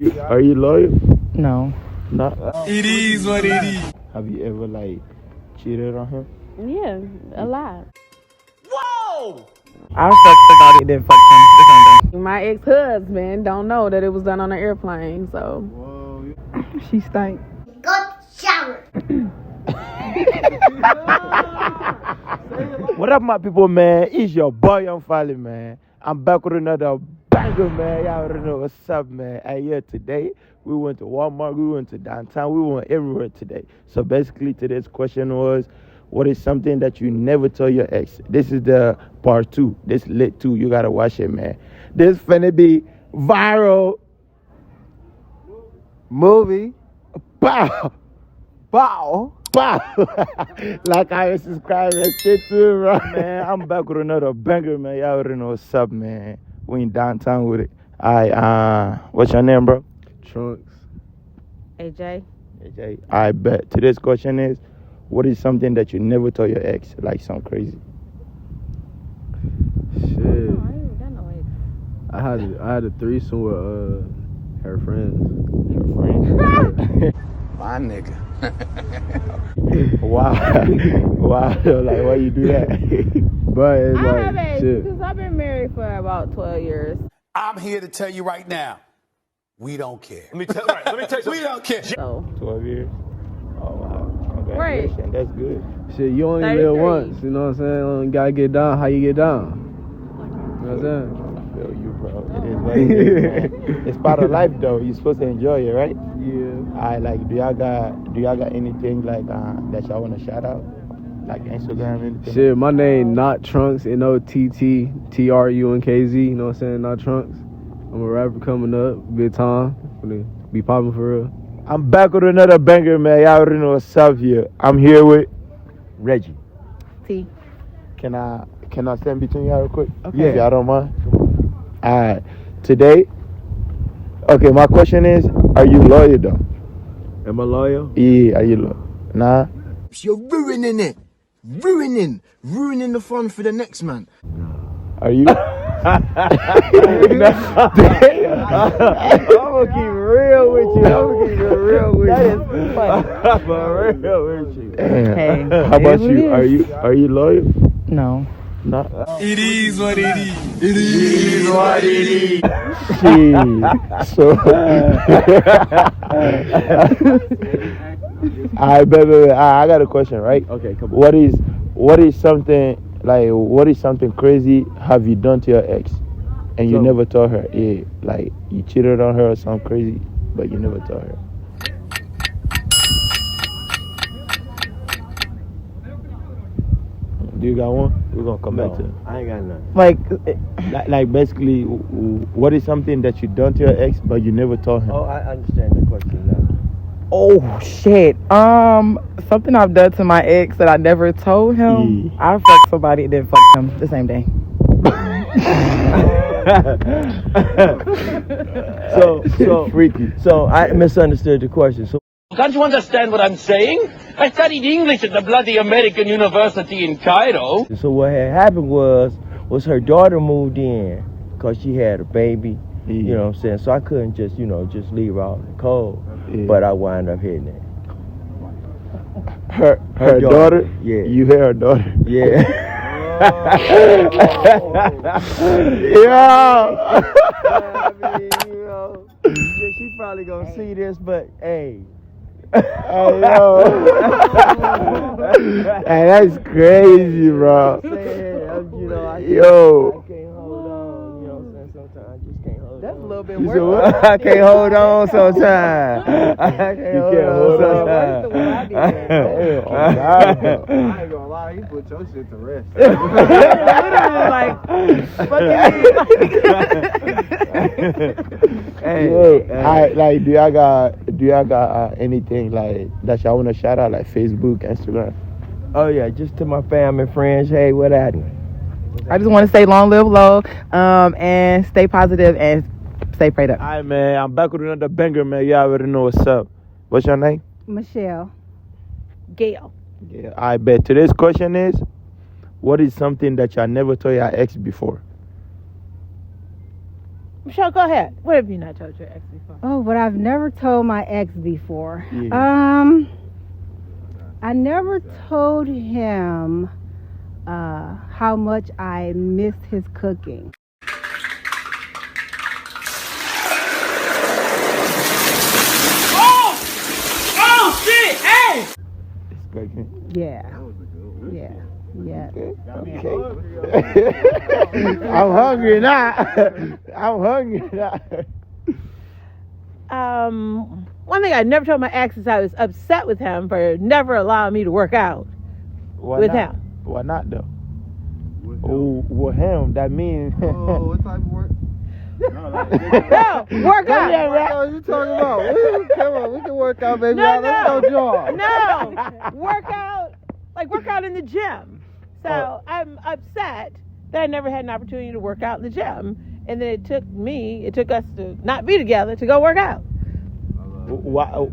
Are you loyal? No. Not. It is what it is. Have you ever cheated on him? Yeah, a lot. Whoa! I fucked somebody then fucked him. The same day. My ex-husband don't know that it was done on an airplane, so. Whoa. She stank. Go shower. What up, my people, man? It's your boy, faly, man. I'm back with another banger, man. Y'all already know what's up, man. And yeah, today, we went to Walmart, we went to downtown, we went everywhere today. So basically, today's question was, what is something that you never tell your ex? This is the part 2. This lit 2. You gotta watch it, man. This finna be viral. Movie. Bow. Bow. Bow. Like I subscribe and shit too, right? Man, I'm back with another banger, man. Y'all already know what's up, man. We in downtown with it. What's your name, bro? Trunks. AJ. AJ. I bet. Today's question is, what is something that you never tell your ex? Like something crazy. Shit. I ain't got no ex. I had a threesome with her friends. Your friend. My nigga. Wow. Wow. Like, why you do that? But it's I like haven't, shit. because I've been married for about 12 years. I'm here to tell you right now, we don't care. Let me tell you something. We don't care. So, 12 years. Oh, wow. Congratulations. Right. That's good. Shit, you only live 33. once, you know what I'm saying? You gotta get down how you get down. You know what I'm saying? I feel you, bro. It is what it is, man. It's part of life, though. You're supposed to enjoy it, right? Yeah. Do y'all got anything that y'all want to shout out? Like Instagram, anything? Shit, my name not Trunks, NOTTTRUNKZ, you know what I'm saying? Not Trunks. I'm a rapper coming up, big time. Gonna be popping for real. I'm back with another banger, man. Y'all already know what's up here. I'm here with Reggie. T. Can I stand between y'all real quick? Okay. If y'all don't mind. Alright. Today, okay, my question is, are you loyal though? Am I loyal? Yeah, are you loyal? Nah? You're ruining it. Ruining the fun for the next man. Are you? I'm gonna keep real with you. That is funny. For real with you. Damn. Hey, How about it is what you? it is. Are you loyal? No. Nah. It is what it is. It is what it is. Shit. So I got a question, right? Okay, come on. What is something crazy have you done to your ex and you never told her? Yeah, like you cheated on her or something crazy, but you never told her. Do you got one? We're gonna come back to it. I ain't got none. Like basically, what is something that you done to your ex but you never told him? Oh, I understand the question now. Oh shit. Something I've done to my ex that I never told him. Yeah. I fucked somebody and then fucked him the same day. So Freaky. So I misunderstood the question. So Can't you understand what I'm saying? I studied English at the bloody American University in Cairo. what had happened was her daughter moved in because she had a baby. Yeah. You know what I'm saying? So I couldn't just leave her out in the cold. Yeah. But I wound up hitting it. Her Her daughter? Yeah. You hear her daughter? Yeah. She probably gonna see this, but hey. Hey, yo. Hey, that's crazy, bro. I Yo. can't hold on. You know what I'm saying? Sometimes I just can't hold That's a on. little bit You worse. said what? I can't hold on sometimes. I can't hold can't on hold on. sometimes. Worse than what I did. Hey, oh, God, bro. I ain't gonna lie, you put your shit to rest. Literally, like, Yo, do y'all got anything like that y'all wanna shout out, like Facebook, Instagram? Oh yeah, just to my family and friends, hey, what happened? I just want to say long live low, and stay positive and stay prayed up. Alright, man, I'm back with another banger, man. Y'all already know what's up. What's your name? Michelle. Gail. Yeah, I bet. Today's question is, what is something that y'all never told your ex before? Michelle, go ahead. What have you not told your ex before? Oh, what I've never told my ex before. Yeah. I never told him how much I missed his cooking. Oh, shit! Hey! It's cooking. Yeah. Yeah. Yeah. Okay. I'm hungry now. I'm hungry now. One thing I never told my ex is I was upset with him for never allowing me to work out with him. Why not though? Oh, with him, that means. Oh, what type of work? No, work out. What are you talking about? Come on, we can work out, baby. No, Let's go jog. No, work out in the gym. So I'm upset that I never had an opportunity to work out in the gym, and then it took us to not be together to go work out. Why?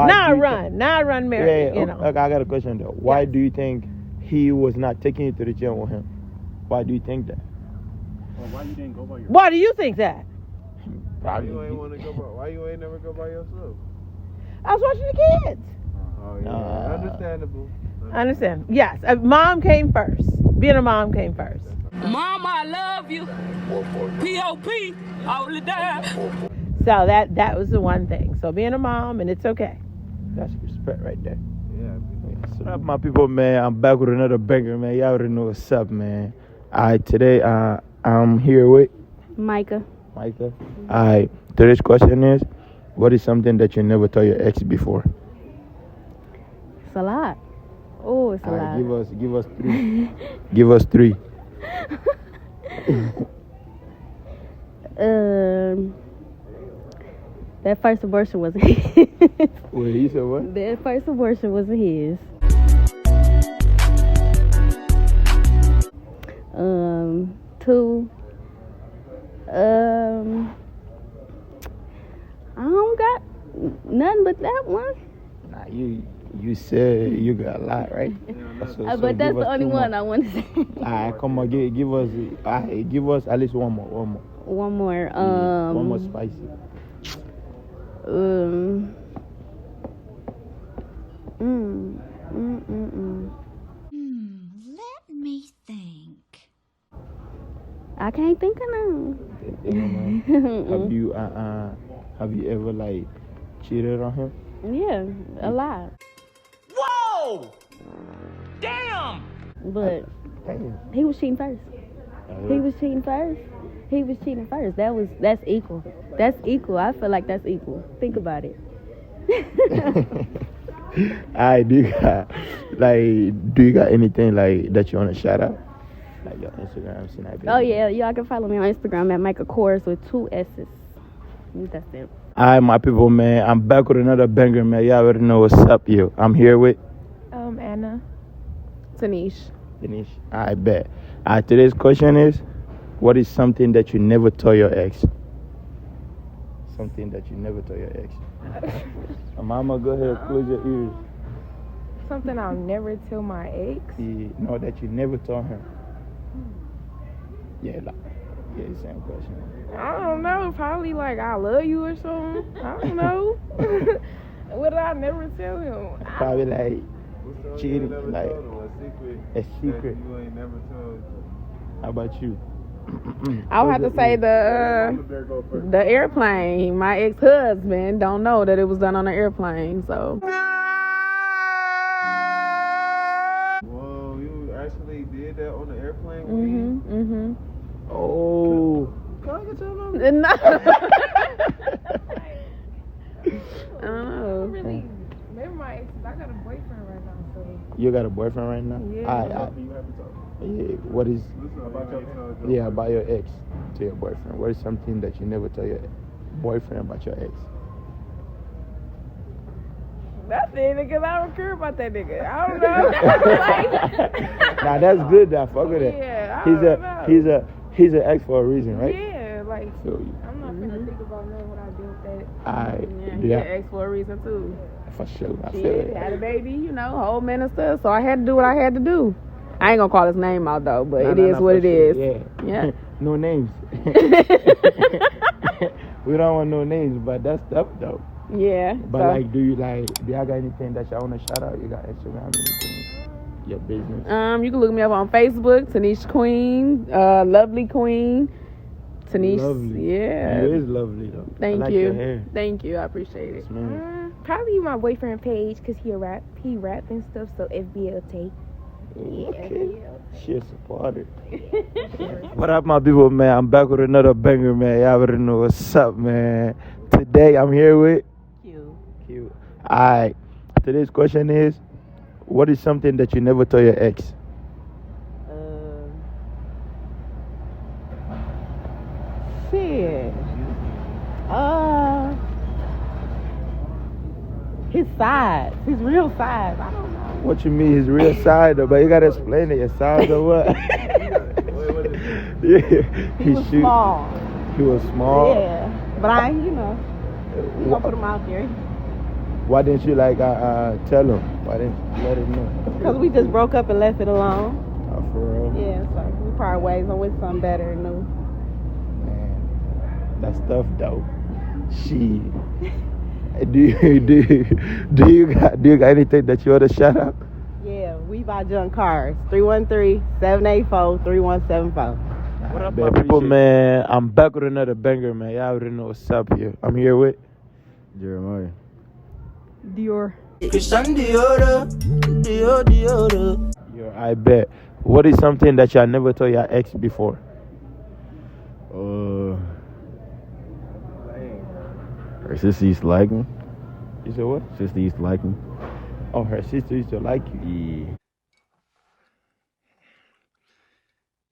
Now I run married. Yeah. You know. Okay, I got a question though. Why do you think he was not taking you to the gym with him? Why do you think that? Why you didn't go by yourself? Why do you think that? Why you ain't want to go by? Why you ain't never go by yourself? I was watching the kids. Oh yeah, understandable. I understand. Yes, mom came first. Being a mom came first. Mama, I love you. P.O.P. all the time. So that was the one thing. So being a mom, and it's okay. That's respect right there. Yeah. What's up, my people, man? I'm back with another banger, man. Y'all already know what's up, man. Alright, today I'm here with Micah. Micah. Alright, today's question is, what is something that you never told your ex before? It's a lot. Oh, it's a lot. Give us three. Give us three. That first abortion wasn't his. Wait, you said what? That first abortion wasn't his. Two. I don't got nothing but that one. Nah, you said you got a lot, right? But that's the only one I want to say. Alright, come on, give us at least one more. One more. One more spicy. Let me think. I can't think of none. Have you ever like cheated on him? Yeah, a lot. Whoa! Damn! But Damn. he was cheating first. He was cheating first. That's equal. That's equal. I feel like that's equal. Think about it. Alright, do you got anything like that you wanna shout out? Like your Instagram, Snapchat? Oh yeah, y'all can follow me on Instagram at Micah Kors with 2 S's. That's it. Alright, my people, man. I'm back with another banger, man. Y'all already know what's up, yo. I'm here with Anna. Tanish. Denise. I bet. Alright, today's question is, what is something that you never told your ex? Something that you never told your ex. Mama, go ahead, close your ears. Something I'll never tell my ex. No, that you never told him. Yeah, same question. I don't know. Probably like I love you or something. I don't know. What did I never tell him? Probably like cheating, like a secret. You ain't never told. How about you? I would have to say the airplane. My ex-husband don't know that it was done on an airplane, so. Whoa, you actually did that on the airplane? Mm-hmm. Oh. Can I get your number? No. I don't know. Really, maybe my ex. I got a boyfriend right now, so. You got a boyfriend right now? Yeah. Yeah. What is? About your ex to your boyfriend. What is something that you never tell your boyfriend about your ex? Nothing, because I don't care about that nigga. I don't know. Nah, that's good. That fuck with that. Yeah, He's an ex for a reason, right? Yeah, like Feel you. I'm not gonna think about knowing what I did with that. He's an ex for a reason too. For sure. I feel Shit, it. had a baby, whole man and stuff. So I had to do what I had to do. I ain't gonna call his name out though, but it Nah, is what for it sure. is. Yeah. No names. We don't want no names, but that's stuff though. Yeah. But so, like, do y'all got anything that y'all wanna shout out? You got Instagram, anything? Your business? you can look me up on Facebook, Tanish Queen, Lovely Queen. Tanish, Lovely. yeah. You is lovely though. Thank I like you. Your hair. Thank you. I appreciate it. Probably my boyfriend page because he rap and stuff. So FBLT. Okay. Shit supported. What up, my people, man? I'm back with another banger, man. Y'all already know what's up, man. Today I'm here with Q. Alright. Today's question is, what is something that you never told your ex? Shit. His size. His real size. I don't know. What you mean, his real side though? But you gotta explain it, your size or what? Yeah. He was small. He was small? Yeah. But we gonna put him out there. Why didn't you tell him? Why didn't you let him know? Because we just broke up and left it alone. Oh, for real? Yeah, so we part ways. I'm with something better and new. Man, that's tough though. Shit. Do you got anything that you want to shout out? Yeah, we buy junk cars. 313-784-3174. What up, my people, man? I'm back with another banger, man. Y'all already know what's up here. I'm here with Jeremiah. Dior. I bet. What is something that y'all never told your ex before? Her sister used to like me. You said what? Sister used to like me. Oh, her sister used to like you.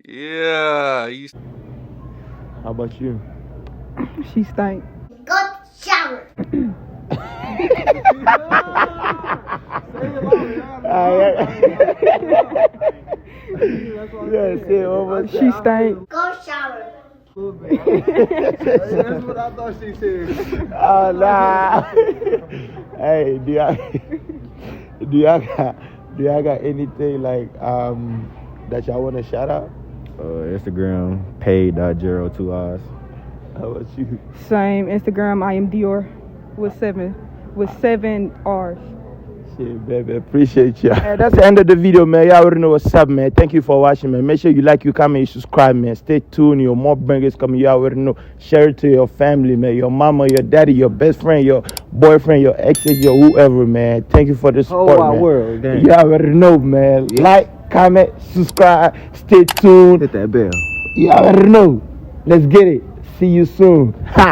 Yeah. How about you? She stank. Go shower. She stank. Go shower. That's what I thought she said. Oh, nah. Hey, do y'all got anything that y'all want to shout out? Instagram, paid.0 2 eyes. How about you? Same Instagram. I am Dior with seven R's. Shit, baby, appreciate you. That's the end of the video, man. Y'all already know what's up, man. Thank you for watching, man. Make sure you like, you comment, you subscribe, man. Stay tuned. Your more bangers coming. You already know. Share it to your family, man. Your mama, your daddy, your best friend, your boyfriend, your exes, your whoever, man. Thank you for the support, whole man. world, damn. You already know, man. Yeah. Like, comment, subscribe. Stay tuned. Hit that bell. You already know. Let's get it. See you soon. Ha!